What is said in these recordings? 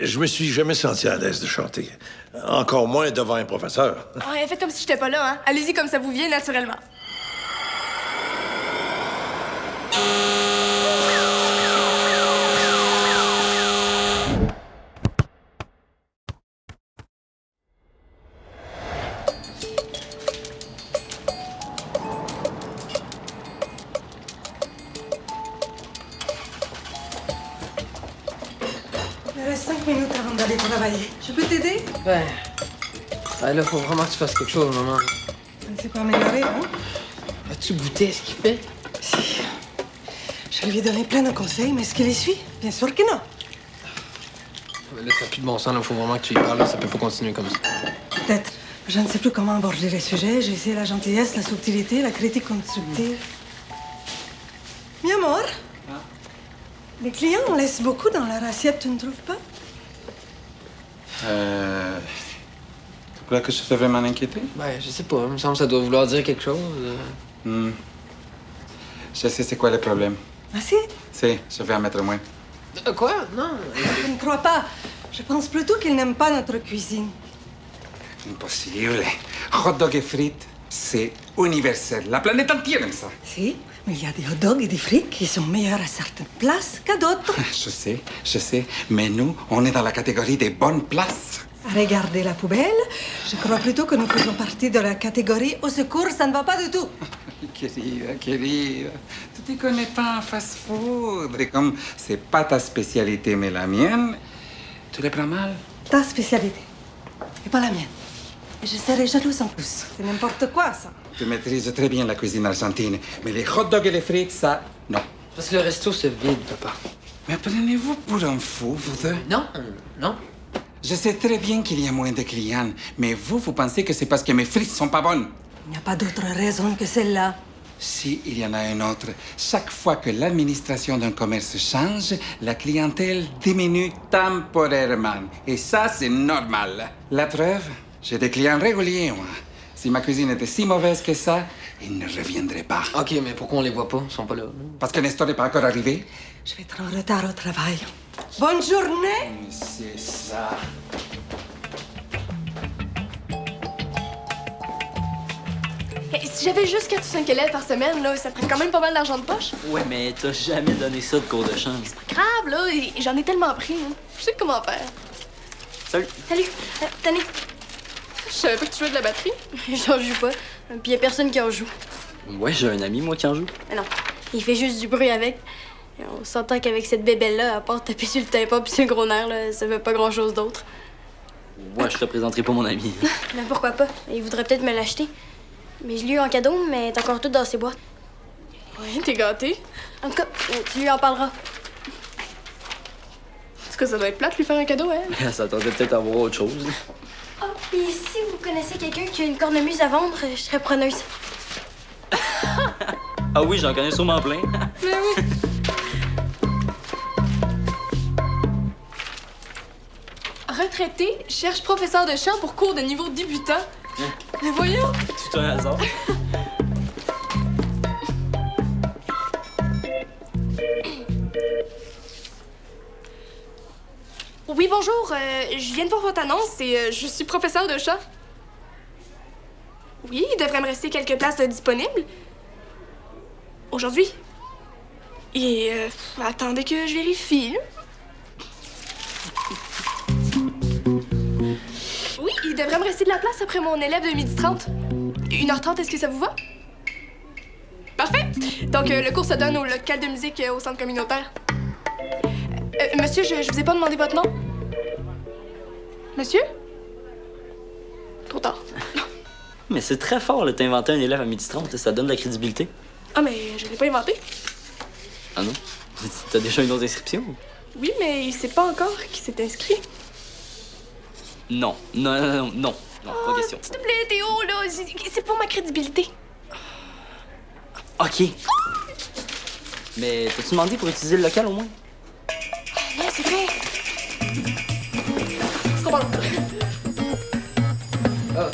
Je me suis jamais senti à l'aise de chanter. Encore moins devant un professeur. Ouais, faites comme si j'étais pas là, hein. Allez-y comme ça vous vient naturellement. Il me reste 5 minutes avant d'aller travailler. Je peux t'aider? Ouais. Ouais, là, faut vraiment que tu fasses quelque chose, maman. Ça ne s'est pas amélioré, hein? As-tu goûté à ce qu'il fait? Si. Je lui ai donné plein de conseils, mais est-ce qu'il les suit? Bien sûr que non. Mais là, t'as plus de bon sens, là. Faut vraiment que tu y parles, là. Ça peut pas continuer comme ça. Peut-être. Je ne sais plus comment aborder les sujets. J'ai essayé la gentillesse, la subtilité, la critique constructive. Mi amor, les clients en laissent beaucoup dans leur assiette, tu ne trouves pas? Tu crois que je devrais m'en inquiéter? Ouais, je sais pas. Il me semble que ça doit vouloir dire quelque chose. Je sais c'est quoi le problème. Ah si? Si, je vais en mettre moins. Quoi? Non. Je ne crois pas. Je pense plutôt qu'ils n'aiment pas notre cuisine. Impossible. Hot dog et frites, c'est universel. La planète entière aime ça. Si, mais il y a des hot dogs et des frites qui sont meilleurs à certaines places qu'à d'autres. Je sais. Mais nous, on est dans la catégorie des bonnes places. Regardez la poubelle. Je crois plutôt que nous faisons partie de la catégorie au secours, ça ne va pas du tout. Querida, tu te connais pas en fast-food. Et comme c'est pas ta spécialité, mais la mienne, tu les prends mal. Ta spécialité, et pas la mienne. Et je serais jalouse en plus. C'est n'importe quoi, ça. Tu maîtrises très bien la cuisine argentine, mais les hot dogs et les frites, ça, non. Parce que le resto se vide, papa. Mais prenez-vous pour un fou, vous deux? Non, non. Je sais très bien qu'il y a moins de clients, mais vous pensez que c'est parce que mes frites sont pas bonnes. Il n'y a pas d'autre raison que celle-là. Si, il y en a une autre. Chaque fois que l'administration d'un commerce change, la clientèle diminue temporairement. Et ça, c'est normal. La preuve, j'ai des clients réguliers, moi. Si ma cuisine était si mauvaise que ça, ils ne reviendraient pas. OK, mais pourquoi on les voit pas? Ils sont pas là. Parce que Nestor n'est pas encore arrivé. Je vais être en retard au travail. Bonne journée! C'est ça. Si j'avais juste 4 ou 5 élèves par semaine, là, ça ferait quand même pas mal d'argent de poche. Ouais, mais t'as jamais donné ça de cours de chant. C'est pas grave, là, et j'en ai tellement pris. Hein. Je sais comment faire. Salut. Salut. Tenez. Je savais pas que tu jouais de la batterie. J'en joue pas. Puis y a personne qui en joue. Ouais, j'ai un ami, moi, qui en joue. Mais non, il fait juste du bruit avec. Et on s'entend qu'avec cette bébelle-là, à part taper sur le tympan puis sur le gros nerf, là, ça veut pas grand-chose d'autre. Ouais, je te présenterai pas mon ami. Mais pourquoi pas? Il voudrait peut-être me l'acheter. Mais je l'ai eu en cadeau, mais elle est encore toute dans ses boîtes. Ouais, t'es gâté. En tout cas, tu lui en parleras. En tout cas, ça doit être plate lui faire un cadeau, hein? Elle s'attendait peut-être à voir autre chose. Oh, puis si vous connaissez quelqu'un qui a une cornemuse à vendre, je serais preneuse. Ah oui, j'en connais sûrement plein. Mais oui. Retraité, cherche professeur de chant pour cours de niveau débutant. Mais voyons! Tout un hasard. Oui, bonjour. Je viens de voir votre annonce et je suis professeur de chant. Oui, il devrait me rester quelques places de disponibles. Aujourd'hui. Et attendez que je vérifie. Oui, il devrait me rester de la place après mon élève de 12h30. 1h30, est-ce que ça vous va? Parfait! Donc, le cours se donne au local de musique au centre communautaire. Monsieur, je vous ai pas demandé votre nom. Monsieur? Trop tard. Mais c'est très fort, là, t'inventer un élève à 12h30, ça donne de la crédibilité. Ah, mais je l'ai pas inventé. Ah non? T'as déjà une autre inscription? Oui, mais il sait pas encore qui s'est inscrit. Non, pas question. S'il te plaît, Théo, là, c'est pour ma crédibilité. OK. Mais t'as-tu demandé pour utiliser le local au moins? Non, c'est vrai. C'est trop bon. OK.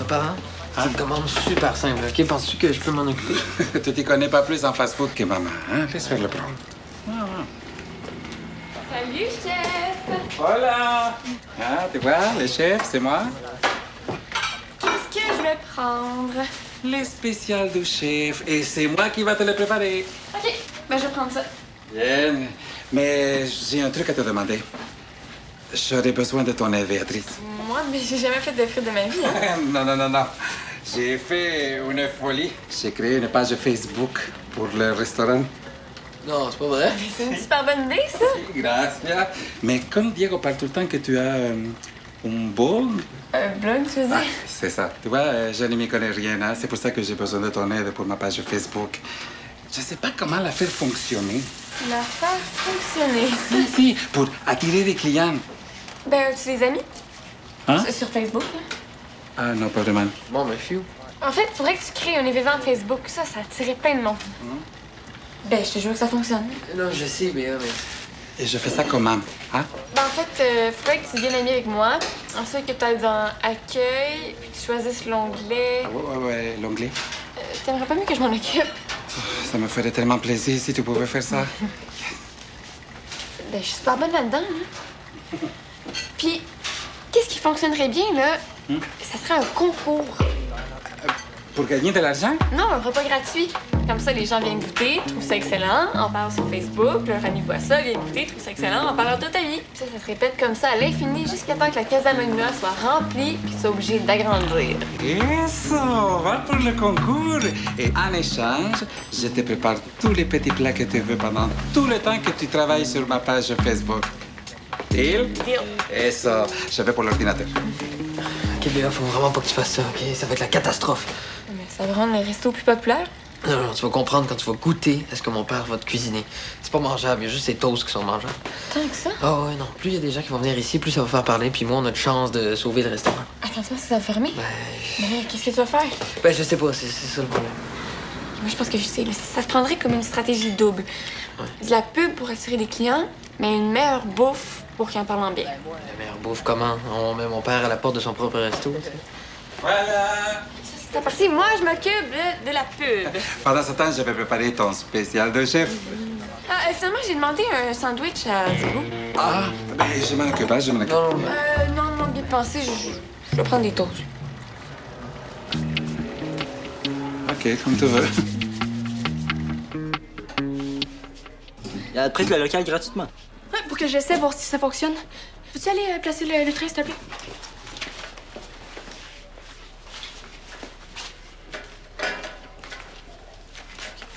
Papa, C'est une commande super simple, OK? Penses-tu que je peux m'en occuper? Tu t'y connais pas plus en fast-food que maman, hein? Laisse faire le prendre. Salut, chef! Voilà! Ah, tu vois, le chef, c'est moi. Qu'est-ce que je vais prendre? Le spécial du chef. Et c'est moi qui va te le préparer. OK, ben je vais prendre ça. Bien. Mais j'ai un truc à te demander. J'aurais besoin de ton aide, Béatrice. Moi, mais j'ai jamais fait de frites de ma vie, hein? Non. J'ai fait une folie. J'ai créé une page Facebook pour le restaurant. Non, c'est pas vrai. C'est une super bonne idée, ça! Gracias. Mais comme Diego parle tout le temps que tu as un blog. Un blog, tu veux dire? C'est ça. Tu vois, je ne m'y connais rien. Hein? C'est pour ça que j'ai besoin de ton aide pour ma page Facebook. Je sais pas comment la faire fonctionner. La faire fonctionner. Si, pour attirer des clients. Ben, tu les as mis? Hein? Sur Facebook, là. Ah non, pas vraiment. Bon, ben, phew. En fait, il faudrait que tu crées un événement Facebook. Ça attirait plein de monde. Ben, je te jure que ça fonctionne. Non, je sais, mais... Et je fais ça comment? Hein? Ben, en fait, faudrait que tu viennes ami avec moi. Ensuite, que tu ailles dans Accueil, puis tu choisisses l'onglet. Ah ouais, l'onglet. T'aimerais pas mieux que je m'en occupe? Ça me ferait tellement plaisir si tu pouvais faire ça. Ben, je suis super bonne là-dedans, hein. Puis, qu'est-ce qui fonctionnerait bien, là? Ça serait un concours. Pour gagner de l'argent? Non, un repas gratuit. Comme ça, les gens viennent goûter, trouvent ça excellent, en parlent sur Facebook, leur ami voit ça, vient goûter, trouve ça excellent, en parle à toute amis. Ça se répète comme ça à l'infini jusqu'à temps que la caisse d'Amenua soit remplie puis soit obligée d'agrandir. Eso, va pour le concours. Et en échange, je te prépare tous les petits plats que tu veux pendant tout le temps que tu travailles sur ma page Facebook. Deal? Deal. Eso, je vais pour l'ordinateur. OK, Béa, faut vraiment pas que tu fasses ça, OK? Ça va être la catastrophe. Mais ça va rendre le resto plus populaire. Non, tu vas comprendre quand tu vas goûter à ce que mon père va te cuisiner. C'est pas mangeable, il y a juste ces toasts qui sont mangeables. Tant que ça? Ah ouais, non. Plus il y a des gens qui vont venir ici, plus ça va faire parler, puis moi, on a de chance de sauver le restaurant. Attends-moi, ça va fermer. Ben, Mais là, qu'est-ce que tu vas faire? je sais pas, c'est ça le problème. Moi, je pense que je sais. Là, ça se prendrait comme une stratégie double. De la pub pour attirer des clients, mais une meilleure bouffe pour qu'ils en parlent en bien. La meilleure bouffe, comment? On met mon père à la porte de son propre resto, tu sais. Voilà! C'est à partir, moi, je m'occupe de la pub. Pendant ce temps, je vais préparer ton spécial de chef. Ah, finalement, j'ai demandé un sandwich à Diego. Ah, ben, je m'en occupe, hein, je m'en occupe. Non, Non, bien pensé, je vais prendre des toasts. OK, comme tu veux. Il y a presque le local gratuitement. Ouais, pour que j'essaie voir si ça fonctionne. Peux-tu aller placer le train, s'il te plaît?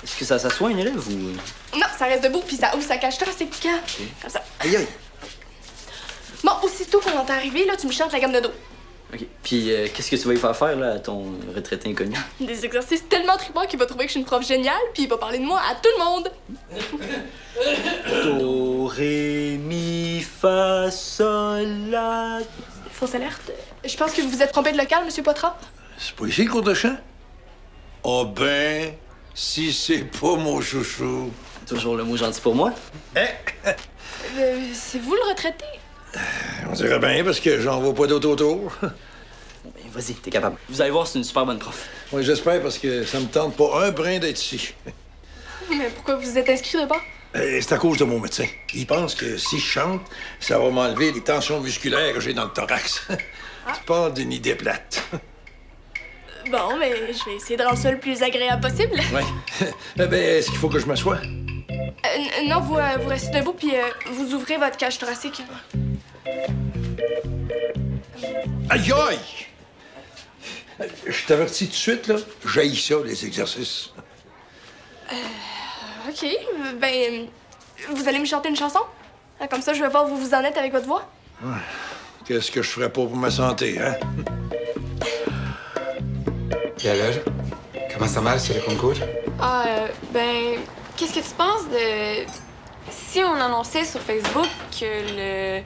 Est-ce que ça s'assoit un élève ou... Non, ça reste debout, puis ça ouvre sa cage thoracique. Comme ça. Aïe aïe! Bon, aussitôt qu'on entend arriver, là, tu me chantes la gamme de dos. OK. Puis qu'est-ce que tu vas y faire faire là, à ton retraité inconnu? Des exercices tellement trippants qu'il va trouver que je suis une prof géniale, puis il va parler de moi à tout le monde. Do, ré, mi, fa, sol, la... Fausse alerte. Je pense que vous vous êtes trompé de local, Monsieur Poitras. C'est pas ici le cours de chant? Oh ben, si c'est pas mon chouchou. Toujours le mot gentil pour moi. C'est vous le retraité? On dirait bien parce que j'en vois pas d'autres autour. Bon, ben, vas-y, t'es capable. Vous allez voir, c'est une super bonne prof. Oui, j'espère parce que ça me tente pas un brin d'être ici. Mais pourquoi vous êtes inscrit d'abord? C'est à cause de mon médecin. Il pense que si je chante, ça va m'enlever les tensions musculaires que j'ai dans le thorax. Tu parles d'une idée plate. Bon, mais je vais essayer de rendre ça le plus agréable possible. Oui. Ben, est-ce qu'il faut que je m'assoie? Non, vous restez debout, puis vous ouvrez votre cage thoracique. Aïe aïe! Je t'avertis tout de suite, là, j'haïs ça, les exercices. OK, ben, vous allez me chanter une chanson? Comme ça, je vais voir où vous en êtes avec votre voix. Qu'est-ce que je ferais pas pour ma santé, hein? Et alors? Comment ça marche, le concours? Ben, qu'est-ce que tu penses de... Si on annonçait sur Facebook que le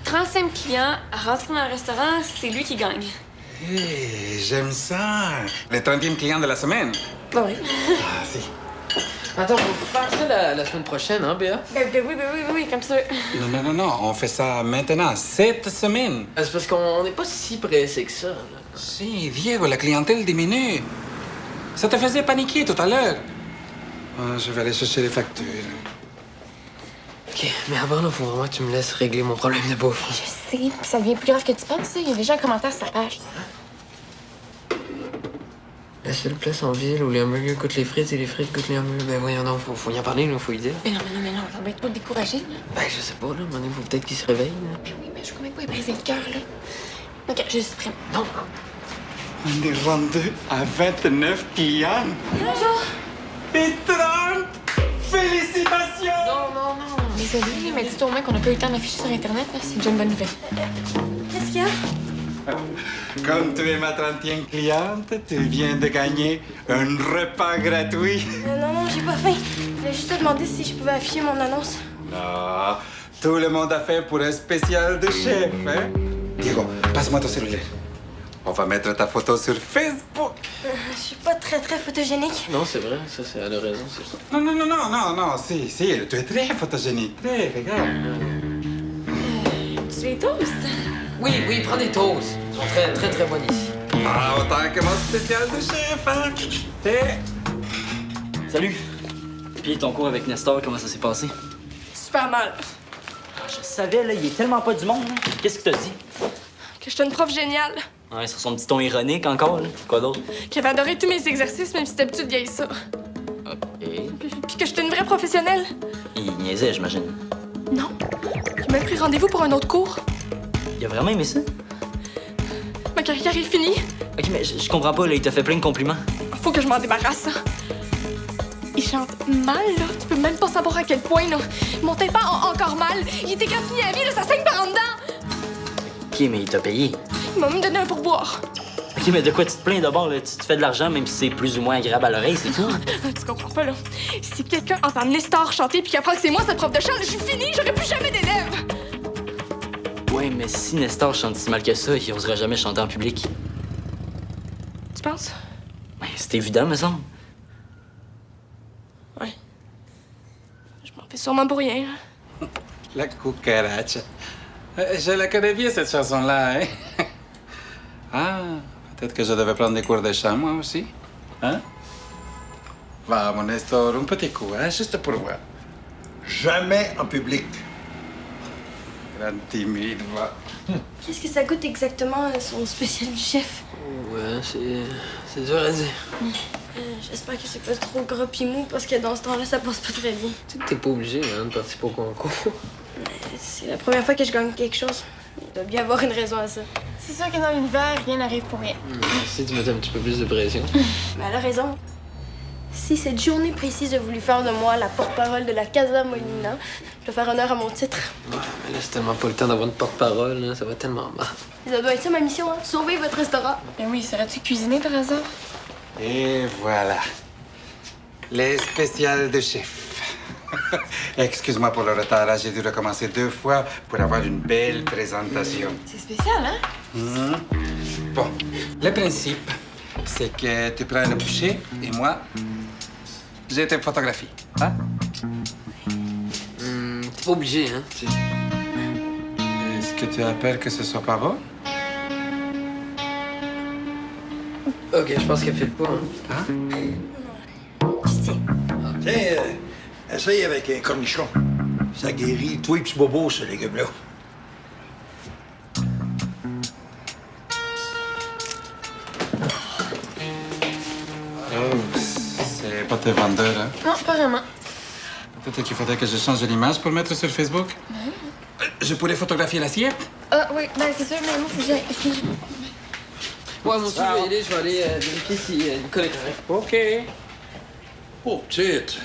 35e client à rentrer dans le restaurant, c'est lui qui gagne? Hey, j'aime ça. Le 30e client de la semaine. Ben oui. Ah, si. Attends, on peut faire ça la semaine prochaine, hein, Béa? Oui, comme ça. Non, on fait ça maintenant, cette semaine. C'est parce qu'on n'est pas si pressé que ça, là. Si, Diego, la clientèle diminue. Ça te faisait paniquer tout à l'heure. Ah, je vais aller chercher les factures. OK, mais avant, il faut vraiment que tu me laisses régler mon problème de bouffe. Je sais, ça devient plus grave que tu penses, ça. Il y a déjà un commentaire sur sa page. La seule place en ville où les hamburgers coûtent les frites et les frites coûtent les hamburgers. Ben voyons donc, faut y en parler, là, faut y dire. Mais non, ça va être trop découragé, là. Ben, je sais pas, là, à un moment donné, faut peut-être qu'il se réveille, là. Mais oui, mais je crois même pas y briser le cœur, là. OK, je suis prête. Non. On est rendu à 29 clients. Bonjour. Et 30! Félicitations! Non. Désolée, mais dites au moins qu'on n'a pas eu le temps d'afficher sur Internet, là. C'est déjà une bonne nouvelle. Qu'est-ce qu'il y a? Comme tu es ma 30e cliente, tu viens de gagner un repas gratuit. Non, j'ai pas faim. Je voulais juste te demander si je pouvais afficher mon annonce. Non, tout le monde a fait pour un spécial de chef, hein? Diego, passe-moi ton cellulaire. On va mettre ta photo sur Facebook. Je suis pas très photogénique. Non, c'est vrai, ça, elle a raison, c'est ça. Non, si, tu es très photogénique. Très, regarde. Tu les toasts? Oui, prends des toasts. Ils sont très bonnes ici. Ah, autant que mon spécial de chef, hein? Salut. Puis ton cours avec Nestor, comment ça s'est passé? Super mal. Je savais, là, il est tellement pas du monde. Là. Qu'est-ce que t'as dit? Que j'étais une prof géniale. Ouais, sur son petit ton ironique encore, là. Quoi d'autre? Qui avait adoré tous mes exercices, même si d'habitude, il y a ça. OK. Puis que j'étais une vraie professionnelle. Il niaisait, j'imagine. Non. J'ai même pris rendez-vous pour un autre cours. Il a vraiment aimé ça? Ma carrière est finie. OK, mais je comprends pas, là, il t'a fait plein de compliments. Faut que je m'en débarrasse. Il chante mal, là. Tu peux même pas savoir à quel point, là. Mon tympan a encore mal. Il était gratigné à vie, là. Ça saigne par en dedans. OK, mais il t'a payé. Il m'a même donné un pourboire. OK, mais de quoi tu te plains d'abord, là? Tu te fais de l'argent, même si c'est plus ou moins agréable à l'oreille, c'est tout. Tu comprends pas, là. Si quelqu'un entend Nestor chanter puis qu'apprend que c'est moi, cette prof de chant, là, je suis finie. J'aurai plus jamais d'élèves. Ouais, mais si Nestor chante si mal que ça, il osera jamais chanter en public. Tu penses? Ouais, c'est évident, me semble. Ouais. Je m'en fais sûrement pour rien. La cucaracha. Je la connais bien, cette chanson-là, hein? Ah, peut-être que je devais prendre des cours de chant, moi aussi. Hein? Va, mon Nestor, un petit coup, hein, juste pour voir. Jamais en public. Grande timide, va. Qu'est-ce que ça goûte exactement, son spécial du chef? Ouais, c'est dur à dire. J'espère que c'est pas trop gras pis mou, parce que dans ce temps-là, ça passe pas très bien. Tu sais que t'es pas obligé, hein, de participer au concours. C'est la première fois que je gagne quelque chose. Il doit bien avoir une raison à ça. C'est sûr que dans l'univers, rien n'arrive pour rien. Si tu mettais un petit peu plus de pression. Mais elle a raison. Si cette journée précise a voulu faire de moi la porte-parole de la Casa Molina, je dois faire honneur à mon titre. Ouais, mais là, c'est tellement pas le temps d'avoir une porte-parole, hein, ça va tellement mal. Ça doit être ça ma mission, hein? Sauver votre restaurant. Ben oui, serais-tu cuisiner par hasard? Et voilà. Les spéciales de chef. Excuse-moi pour le retard, là, j'ai dû recommencer 2 fois pour avoir une belle présentation. C'est spécial, hein? Bon, le principe, c'est que tu prends le boucher et moi, je te photographie. Hein? T'es pas obligé, hein. Est-ce que tu as peur que ce soit pas bon? OK, je pense qu'elle fait le pas, hein. Tiens, essaye avec un cornichon. Ça guérit tout et petits bobos, ce légume-là. Oh, c'est pas tes vendeurs, hein? Non, pas vraiment. Peut-être qu'il faudrait que je change l'image pour mettre sur Facebook. Je pourrais photographier l'assiette? Ah oui, ben c'est sûr, mais moi, faut que j'aille. Ouais, moi aussi, je vais y aller. Je vais aller vérifier si Nicole est correcte. OK. Oh, petite.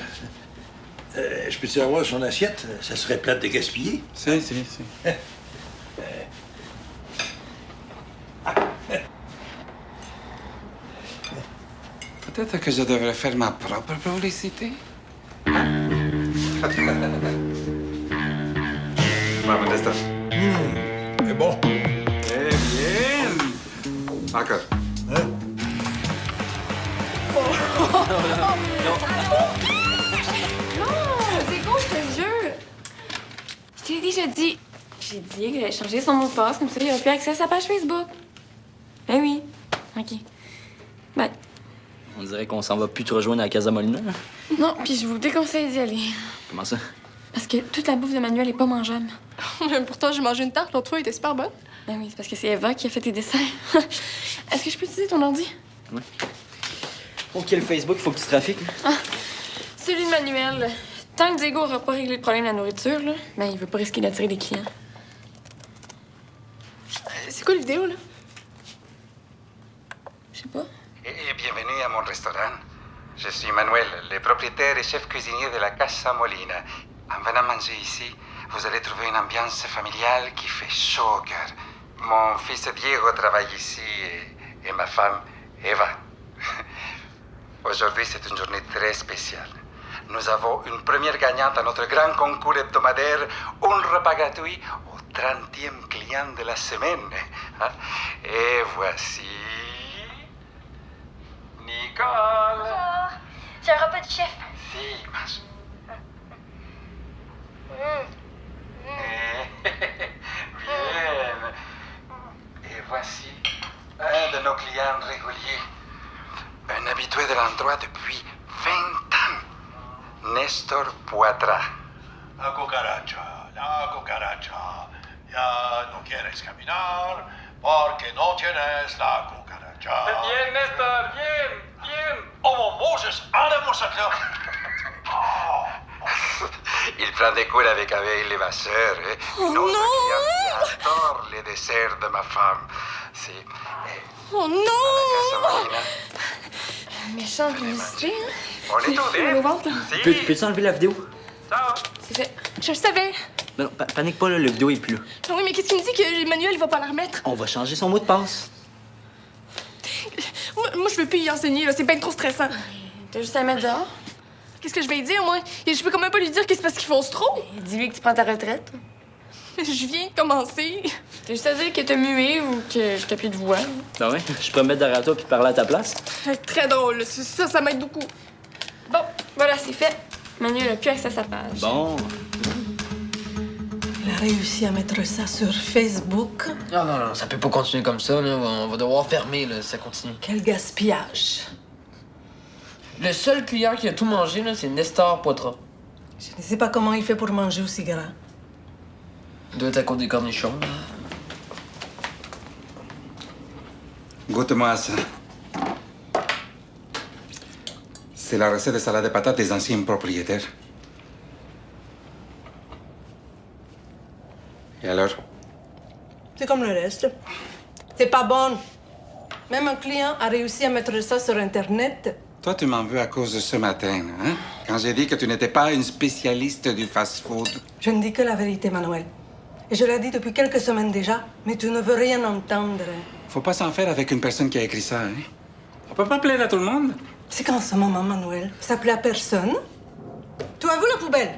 Je peux-tu avoir son assiette? Ça serait plate de gaspiller. Si. Peut-être que je devrais faire ma propre publicité. Maman, Nestor. Mais bon. Très bien. Encore. Hein? Je l'ai déjà dit. J'ai dit que j'allais changer son mot de passe, comme ça, il aura plus accès à sa page Facebook. Ben oui. OK. Bye. On dirait qu'on s'en va plus te rejoindre à la Casa Molina. Non, puis je vous déconseille d'y aller. Comment ça? Parce que toute la bouffe de Manuel est pas mangeable. Pourtant, j'ai mangé une tarte l'autre fois, elle était super bonne. Ben oui, c'est parce que c'est Eva qui a fait tes desserts. Est-ce que je peux utiliser ton ordi? Oui. Pour quel Facebook, il faut que tu trafiques. Celui de Manuel. Tant que Diego aura pas réglé le problème de la nourriture, là, ben il veut pas risquer d'attirer des clients. C'est quoi la vidéo, là? Je sais pas. Et bienvenue à mon restaurant. Je suis Manuel, le propriétaire et chef cuisinier de la Casa Molina. En venant manger ici, vous allez trouver une ambiance familiale qui fait chaud au cœur. Mon fils Diego travaille ici et ma femme Eva. Aujourd'hui, c'est une journée très spéciale. Nous avons une première gagnante à notre grand concours hebdomadaire, un repas gratuit au 30e client de la semaine. Hein? Et voici... Nicole! Bonjour. C'est un repas du chef. Si, mange. Bien. Et voici un de nos clients réguliers. Un habitué de l'endroit depuis 20 ans. Nestor Poitras. La cucaracha. Ya no quieres caminar porque no tienes la cucaracha. Bien, Nestor, bien. Oh, Moses, enlève-moi ça là. Il prend des cours avec Abeille Levasseur. Une autre cliente qui adore les desserts de ma femme. C'est... Oh non! Casa Molina. Méchant publicité, hein? On est tous Le ventre, là. Si. Peux-tu enlever la vidéo? Ciao. C'est fait. Je le savais. Non, non, panique pas, là, la vidéo est plus là. Ah oui, mais qu'est-ce qu'il me dit que Emmanuel, il va pas la remettre? On va changer son mot de passe. Moi, je veux plus y enseigner, là. C'est bien trop stressant. T'as juste à le mettre dehors. Qu'est-ce que je vais lui dire, moi? Et je peux quand même pas lui dire que c'est parce qu'il fonce trop. Dis-lui que tu prends ta retraite. Je viens de commencer. T'as juste à dire que t'as mué ou que t'as plus de voix. Ah ouais? Je pourrais me mettre derrière toi puis parler à ta place. Très drôle. Ça m'aide beaucoup. Bon, voilà, c'est fait. Manuel a plus accès à sa page. Bon. Il a réussi à mettre ça sur Facebook. Non, non, non, ça peut pas continuer comme ça, là. On va devoir fermer, là, si ça continue. Quel gaspillage. Le seul client qui a tout mangé, là, c'est Nestor Poitras. Je ne sais pas comment il fait pour manger aussi gras. Il doit être à cause des cornichons. là. Goûte-moi ça. C'est la recette de salade de patates des anciens propriétaires. Et alors? C'est comme le reste. C'est pas bon. Même un client a réussi à mettre ça sur Internet. Toi, tu m'en veux à cause de ce matin, hein? Quand j'ai dit que tu n'étais pas une spécialiste du fast-food. Je ne dis que la vérité, Manuel. Et je l'ai dit depuis quelques semaines déjà, mais tu ne veux rien entendre. Faut pas s'en faire avec une personne qui a écrit ça, hein? On peut pas plaire à tout le monde. C'est qu'en ce moment, Manuel, ça plaît à personne. Tu as vu la poubelle?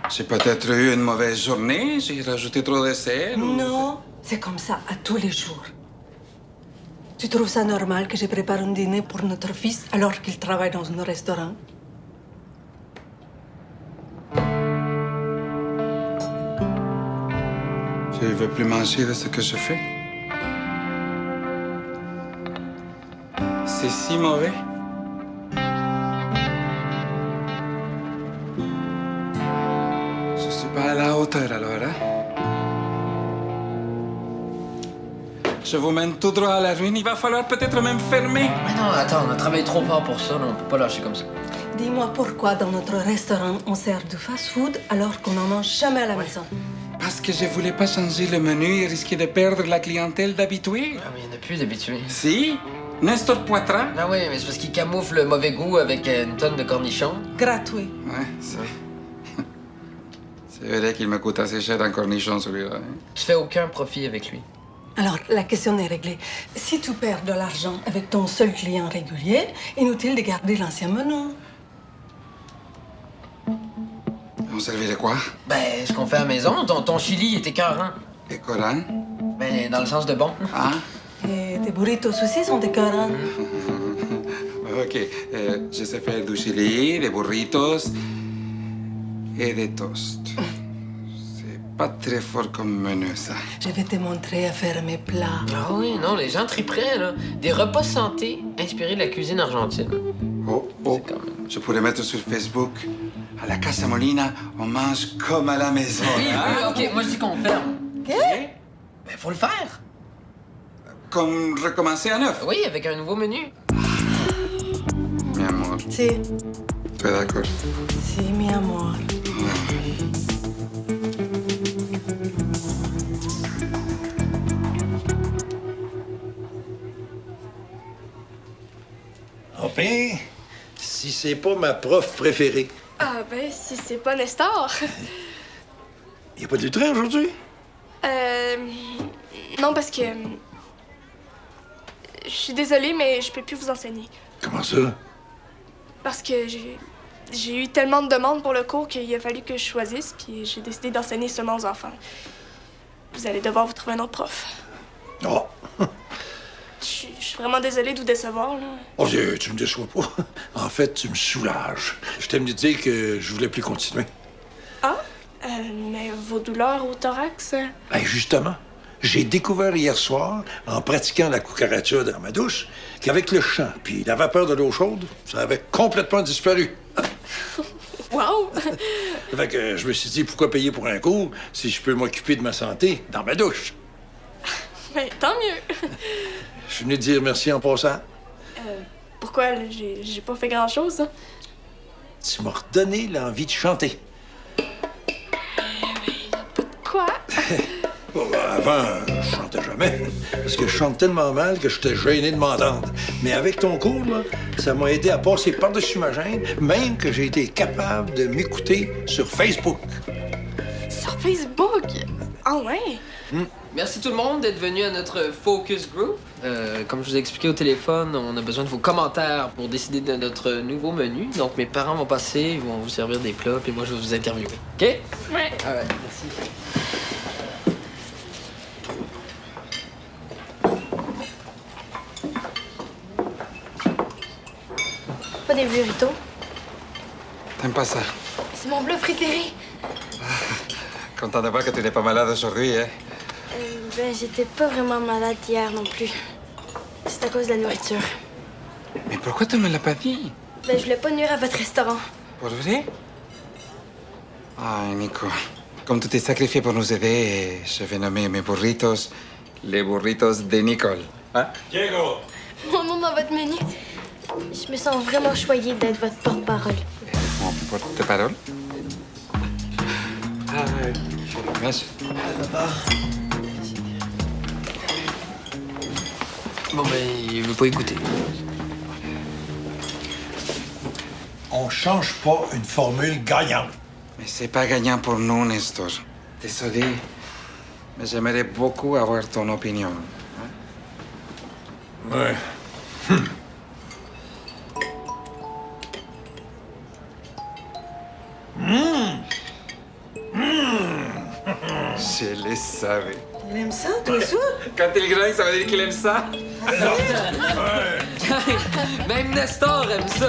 J'ai peut-être eu une mauvaise journée, j'ai rajouté trop de sel. ou- Non, c'est comme ça à tous les jours. Tu trouves ça normal que je prépare un dîner pour notre fils alors qu'il travaille dans un restaurant? Tu veux plus manger de ce que je fais? C'est si mauvais? Je suis pas à la hauteur alors, hein? Je vous mène tout droit à la ruine. Il va falloir peut-être même fermer. Mais non, attends, on a travaillé trop fort pour ça, là. On peut pas lâcher comme ça. Dis-moi pourquoi dans notre restaurant on sert du fast-food alors qu'on n'en mange jamais à la maison? Parce que je voulais pas changer le menu et risquer de perdre la clientèle d'habitués. Ah, mais il n'y en a plus d'habitués. Si? Nestor Poitras? Ah oui, mais c'est parce qu'il camoufle le mauvais goût avec une tonne de cornichons. Gratuit. Ouais, ça. C'est vrai qu'il me coûte assez cher d'un cornichon, celui-là. hein. Tu fais aucun profit avec lui. Alors, la question est réglée. Si tu perds de l'argent avec ton seul client régulier, inutile de garder l'ancien menu. On servirait quoi? Ben, ce qu'on fait à la maison, ton chili était écœurant. Et Coran? Ben, dans le sens de bon. Ah? Et tes burritos aussi sont écœurants. Ok, je sais faire du chili, des burritos et des toasts. C'est pas très fort comme menu, ça. Je vais te montrer à faire mes plats. Ah oui, non, les gens triperaient, là. Des repas santé inspirés de la cuisine argentine. Oh, C'est quand même... je pourrais mettre sur Facebook. À la Casa Molina, on mange comme à la maison. Oui, hein? OK, moi, je dis qu'on ferme. Qu'est? Ben, faut le faire. Comme recommencer à neuf. Oui, avec un nouveau menu. Mi amor, Si, tu es d'accord? si, mi amor. Oh, ben, si c'est pas ma prof préférée. Ah, ben, si c'est pas Nestor. Y a pas de lutrin aujourd'hui? Non, parce que. Je suis désolée, mais je peux plus vous enseigner. Comment ça? Parce que j'ai eu tellement de demandes pour le cours qu'il a fallu que je choisisse, puis j'ai décidé d'enseigner seulement aux enfants. Vous allez devoir vous trouver un autre prof. Oh! Je suis vraiment désolée de vous décevoir, là. Oh, tu me déçois pas. En fait, tu me soulages. Je t'aime de dire que je voulais plus continuer. Ah? Mais vos douleurs au thorax? Ben, justement, j'ai découvert hier soir, en pratiquant la cucaracha dans ma douche, qu'avec le chant puis la vapeur de l'eau chaude, ça avait complètement disparu. Wow! Fait que je me suis dit, pourquoi payer pour un cours si je peux m'occuper de ma santé dans ma douche? Mais tant mieux! Je suis venu te dire merci en passant. Pourquoi? Là, j'ai pas fait grand-chose, hein? Tu m'as redonné l'envie de chanter. Quoi? Bon, avant, je chantais jamais, parce que je chante tellement mal que j'étais gêné de m'entendre. Mais avec ton cours, là, ça m'a aidé à passer par-dessus ma gêne, même que j'ai été capable de m'écouter sur Facebook. Sur Facebook? Ah ouais? Merci tout le monde d'être venu à notre focus group. Comme je vous ai expliqué au téléphone, on a besoin de vos commentaires pour décider de notre nouveau menu. Donc mes parents vont passer, ils vont vous servir des plats, puis moi je vais vous interviewer. OK? Ouais. Ah ouais, merci. Pas des burritos. T'aimes pas ça? C'est mon plat préféré. Content de voir que tu n'es pas malade aujourd'hui, hein? Ben, j'étais pas vraiment malade hier non plus. C'est à cause de la nourriture. Mais pourquoi tu me l'as pas dit? Ben, je voulais pas nuire à votre restaurant. Pour vrai? Ah, Nico, comme tu t'es sacrifié pour nous aider, je vais nommer mes burritos les burritos de Nicole. Hein? Diego! Mon nom dans votre menu. Je me sens vraiment choyée d'être votre porte-parole. Mon porte-parole? Ah, merci. Bon, ben, il veut pas écouter. On change pas une formule gagnante. Mais c'est pas gagnant pour nous, Nestor. Désolé, mais j'aimerais beaucoup avoir ton opinion. Ouais. Je le savais. Il aime ça, toi aussi? Quand il grince, ça veut dire qu'il aime ça. Même Nestor aime ça.